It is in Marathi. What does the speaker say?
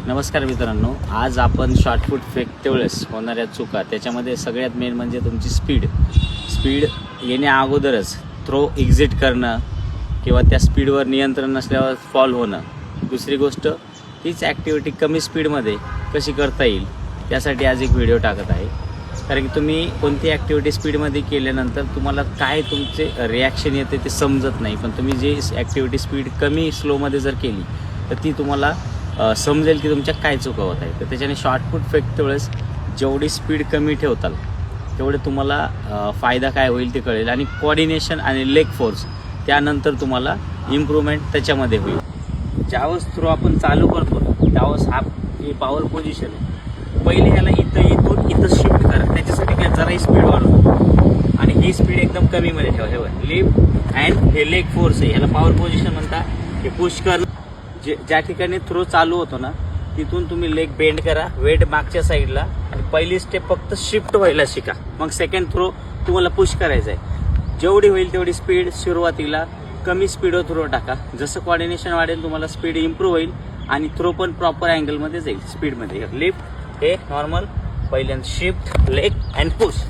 नमस्कार मित्रांनो, आज आपण शॉर्टफूट फेकते वेळेस होणाऱ्या चुका, त्याच्यामध्ये सगळ्यात मेन म्हणजे तुमची स्पीड येण्या अगोदरच थ्रो एक्झिट करणं किंवा त्या स्पीडवर नियंत्रण नसल्यावर फॉल होणं. दुसरी गोष्ट, हीच ॲक्टिव्हिटी कमी स्पीडमध्ये कशी करता येईल त्यासाठी आज एक व्हिडिओ टाकत आहे. कारण की तुम्ही कोणती ॲक्टिव्हिटी स्पीडमध्ये केल्यानंतर तुम्हाला काय तुमचे रिॲक्शन येते ते समजत नाही, पण तुम्ही जे ॲक्टिव्हिटी स्पीड कमी स्लोमध्ये जर केली तर ती तुम्हाला समजेल की तुमच्या काय चुका होत आहे. तर त्याच्याने शॉर्टफूट फेकते वेळेस जेवढी स्पीड कमी ठेवताल तेवढे तुम्हाला फायदा काय होईल ते कळेल. आणि कोऑर्डिनेशन आणि लेग फोर्स त्यानंतर तुम्हाला इम्प्रूव्हमेंट त्याच्यामध्ये होईल. ज्यावेळेस थ्रो आपण चालू करतो त्यावेळेस हा पॉवर पोझिशन आहे. पहिले ह्याला इथं शिफ्ट करा, त्याच्यासाठी काय जराही स्पीड वाढवतो आणि ही स्पीड एकदम कमीमध्ये ठेवा. हे लिफ्ट अँड हे लेग फोर्स आहे, ह्याला पॉवर पोझिशन म्हणता. हे पुश करणं, ज्या ठिकाणी थ्रो चालू होतो ना तिथून तुम्ही लेग बेंड करा, वेट मागच्या साईडला, आणि पहिली स्टेप फक्त शिफ्ट व्हायला शिका. मग सेकंड थ्रो तुम्हाला पुश करायचा आहे. जेवढी होईल तेवढी स्पीड सुरुवातीला कमी स्पीडवर थ्रो टाका. जसं कोऑर्डिनेशन वाढेल तुम्हाला स्पीड इम्प्रूव्ह होईल आणि थ्रो पण प्रॉपर अँगलमध्ये जाईल स्पीडमध्ये. लिफ्ट हे नॉर्मल, पहिल्यांदा शिफ्ट, लेग अँड पुश.